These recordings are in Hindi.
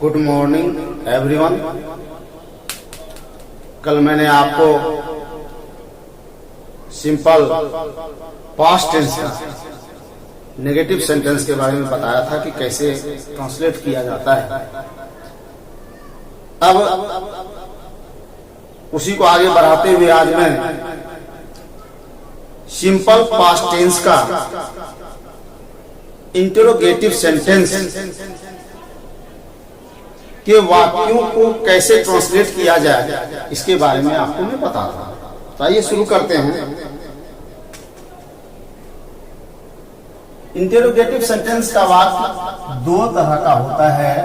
Good morning everyone. कल मैंने आपको सिंपल पास्ट टेंस का नेगेटिव सेंटेंस के बारे में बताया था कि कैसे ट्रांसलेट किया जाता है। अब उसी को आगे बढ़ाते हुए आज मैं सिंपल पास्ट टेंस का इंटरोगेटिव सेंटेंस के वाक्यों को कैसे ट्रांसलेट किया जाए इसके बारे में आपको मैं बता रहा हूं। तो आइए शुरू करते हैं। इंटरोगेटिव सेंटेंस का वाक्य दो तरह का होता है।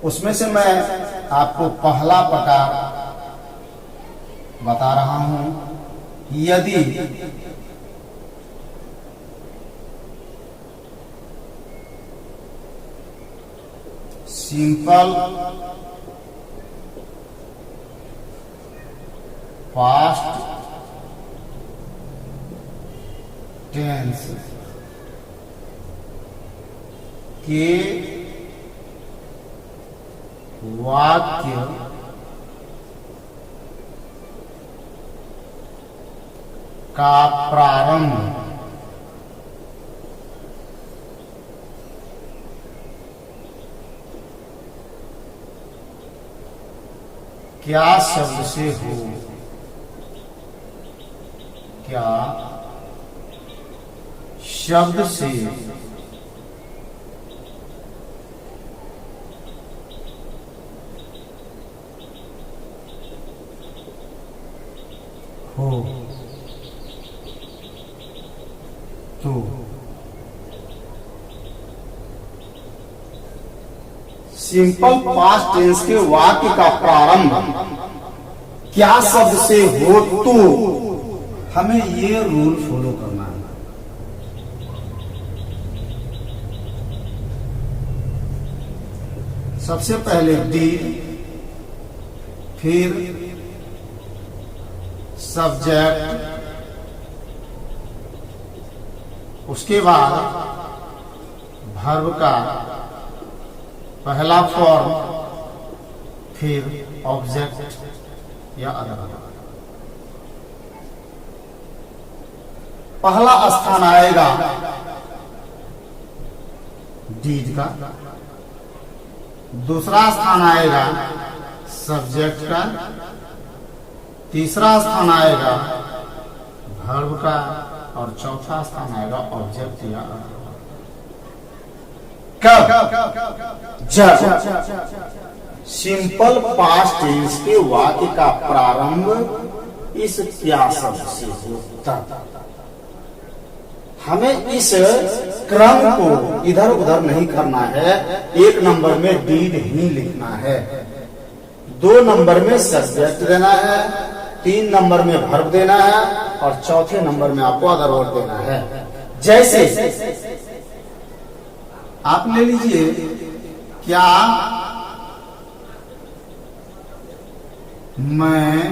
उसमें से मैं आपको पहला प्रकार बता रहा हूं। यदि सिंपल पास्ट टेंस के वाक्य का प्रारंभ क्या शब्द से हो, क्या शब्द से हो तो सिंपल पास्ट टेंस के वाक्य का प्रारंभ क्या शब्द से हो तो हमें ये रूल फॉलो करना है। सबसे पहले डीड, फिर सब्जेक्ट, उसके बाद वर्ब का पहला फॉर्म, फिर ऑब्जेक्ट या अदर। पहला स्थान आएगा डीड का, दूसरा स्थान आएगा सब्जेक्ट का, तीसरा स्थान आएगा वर्ब का और चौथा स्थान आएगा ऑब्जेक्ट या अदर। जब सिंपल पास्ट टेंस के वाक्य का प्रारंभ इस क्या शब्द से होता, हमें इस क्रम को इधर उधर नहीं करना है। एक नंबर में डीड ही लिखना है, दो नंबर में सब्जेक्ट देना है, तीन नंबर में वर्ब देना है और चौथे नंबर में आपको अदर वर्ड देना है। जैसे आप ले लीजिए, क्या मैं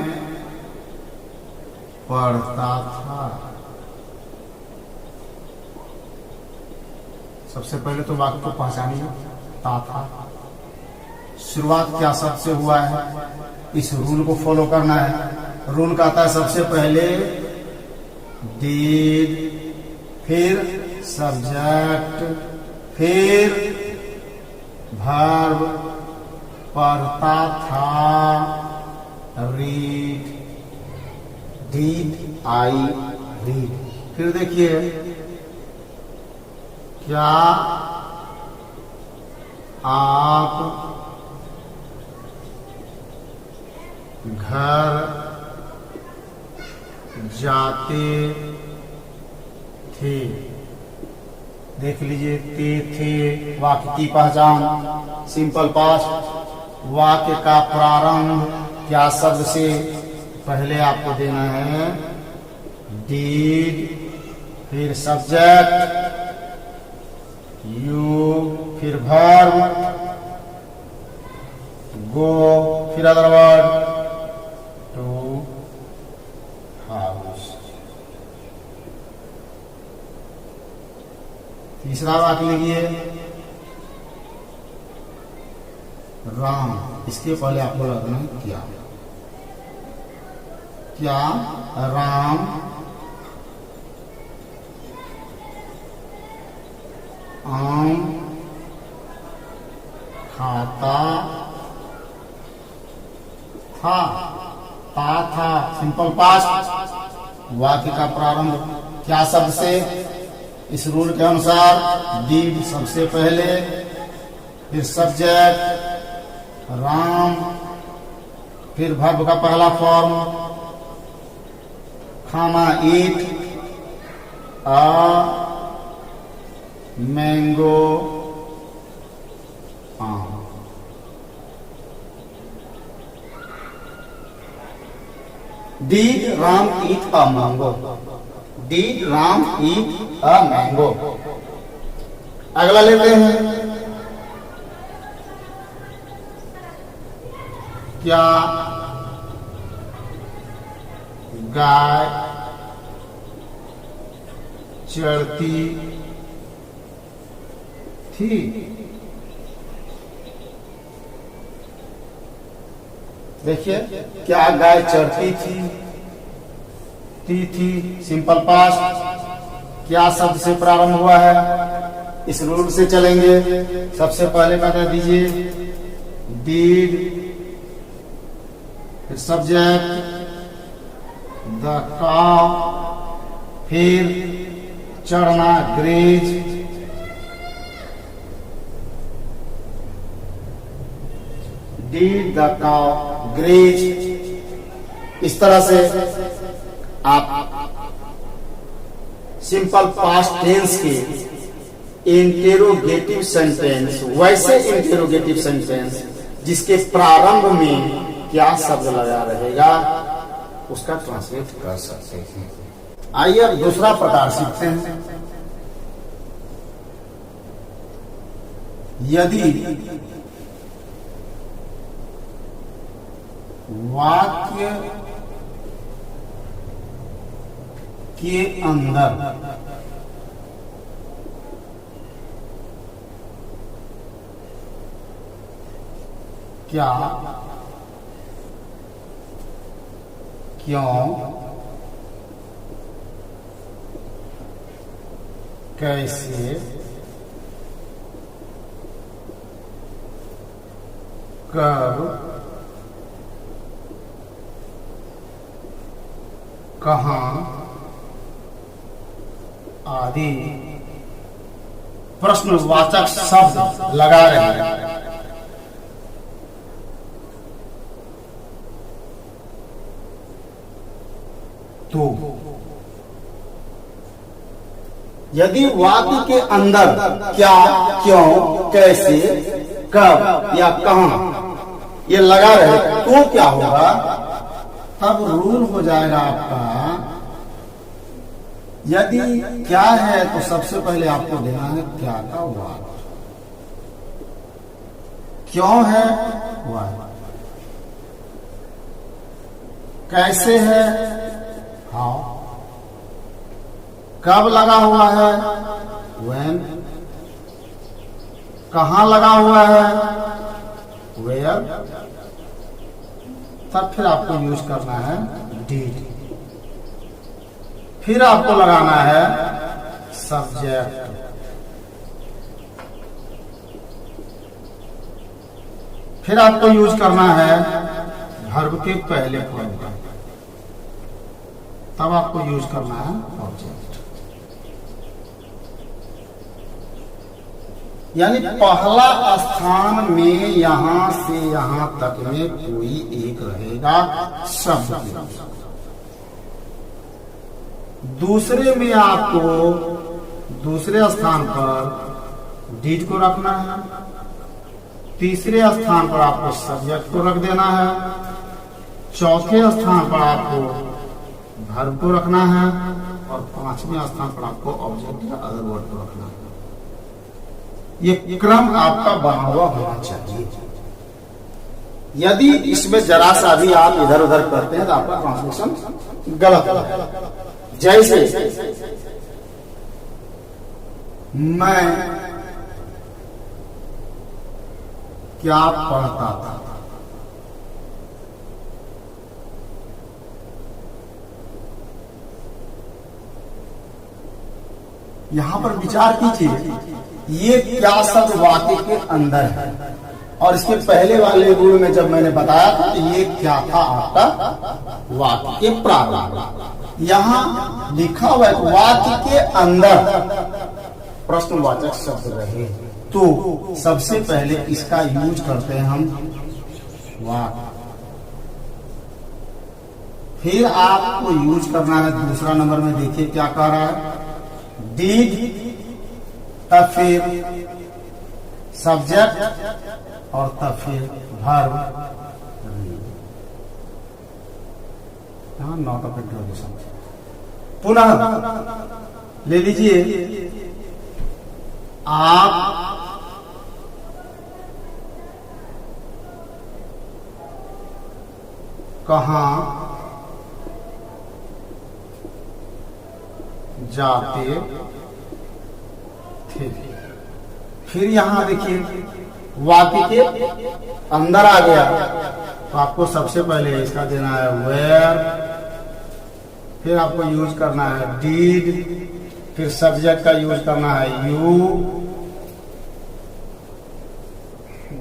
पढ़ता था। सबसे पहले तो वाक्य को पहचानिए, था। शुरुआत क्या शब्द से हुआ है, इस रूल को फॉलो करना है। रूल कहता है सबसे पहले डिड, फिर सब्जेक्ट, फिर वर्ब, पढ़ता था, रीड, डिड आई रीड। फिर देखिए, क्या आप घर जाते थे। देख लीजिए, थे वाक्य की पहचान, सिंपल पास्ट। वाक्य का प्रारंभ क्या शब्द से, पहले आपको देना है डीड, फिर सब्जेक्ट यू, फिर वर्ब गो, फिर अदर वर्ड टू हाउस। तीसरा वाक्य लिखिए, राम, इसके पहले आपको लगना है क्या। क्या राम आम खाता था। था सिंपल पास्ट। वाक्य का प्रारंभ क्या शब्द से, इस रूल के अनुसार डीड सबसे पहले, फिर सब्जेक्ट राम, फिर वर्ब का पहला फॉर्म खाना ईट, अ मैंगो आम। Did Ram eat a mango? Did Ram eat a mango? अगला लेते हैं, क्या गाय चढ़ती थी। देखिए, क्या गाय चढ़ती थी सिंपल पास्ट। क्या शब्द से प्रारंभ हुआ है, इस रूल से चलेंगे। सबसे पहले बता दीजिए डीड, फिर सब्जेक्ट द काउ, फिर चढ़ना graze, did the cow graze। इस तरह से आप सिंपल पास्ट टेंस के इंटेरोगेटिव सेंटेंस, वैसे इंटेरोगेटिव सेंटेंस जिसके प्रारंभ में क्या शब्द लगा रहेगा, उसका ट्रांसलेट कर सकते हैं। आइए अब दूसरा प्रकार सीखते हैं। यदि वाक्य के अंदर क्या, क्यों, कैसे, कब, कहां आदि प्रश्नवाचक शब्द लगा रहे हैं, तो यदि वाक्य के अंदर क्या, क्यों, कैसे, कब या कहां ये लगा रहे तो क्या होगा, तब रूल हो जाएगा आपका। यदि क्या है तो सबसे पहले आपको देना है क्या का वाक्य, क्यों है वाक्य, कैसे है हाउ, कब लगा हुआ है when, कहां लगा हुआ है where, तब फिर आपको यूज करना है did, फिर आपको लगाना है सब्जेक्ट, फिर आपको यूज करना है वर्ब के पहले फॉर्म का, तब आपको यूज करना है ऑब्जेक्ट। यानी पहला स्थान में यहां से यहां तक में कोई एक रहेगा शब्द, दूसरे में आपको दूसरे स्थान पर डीड को रखना है, तीसरे स्थान पर आपको सब्जेक्ट को रख देना है, चौथे स्थान पर आपको वर्ब को रखना है और पांचवें स्थान पर आपको ऑब्जेक्ट या अदर वर्ड को रखना है। ये क्रम आपका बना हुआ होना चाहिए। यदि इसमें जरा सा भी आप इधर उधर करते हैं तो आपका ट्रांसलेशन गलत है। जैसे मैं क्या पढ़ता था। यहां पर विचार कीजिए, ये क्या शब्द वाक्य के अंदर है, और इसके पहले वाले रूल में जब मैंने बताया था कि ये क्या था आपका वाक्य के प्रारंभ। यहां लिखा हुआ है वाक्य के अंदर प्रश्नवाचक शब्द रहे, तो सबसे पहले इसका यूज करते हैं हम वाक्य। फिर आपको यूज करना है दूसरा नंबर में, देखिए क्या कह रहा है, डिड, तब फिर सब्जेक्ट और तब फिर वर्ब। Not of introduction. पुनः ले लीजिए, आप कहां जाते थे। फिर यहां देखिए वाक्य के अंदर आ गया, तो आपको सबसे पहले इसका देना है वेयर, फिर आपको यूज करना है डिड, फिर सब्जेक्ट का यूज करना है यू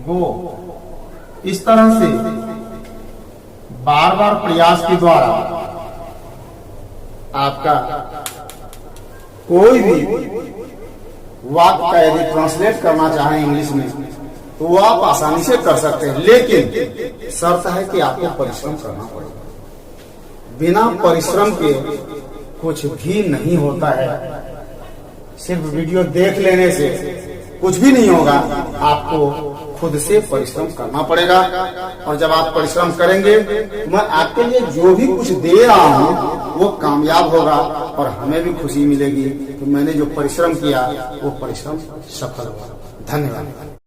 गो। इस तरह से बार बार प्रयास के द्वारा आपका कोई भी वाक्य का यदि ट्रांसलेट करना चाहें इंग्लिश में, तो वो आप आसानी से कर सकते हैं, लेकिन शर्त है कि आपको परिश्रम करना पड़ेगा। बिना परिश्रम के कुछ भी नहीं होता है। सिर्फ वीडियो देख लेने से कुछ भी नहीं होगा, आपको खुद से परिश्रम करना पड़ेगा। और जब आप परिश्रम करेंगे, मैं आपके लिए जो भी कुछ दे रहा हूं वो कामयाब होगा, और हमें भी खुशी मिलेगी कि मैंने जो परिश्रम किया वो परिश्रम सफल हुआ। धन्यवाद।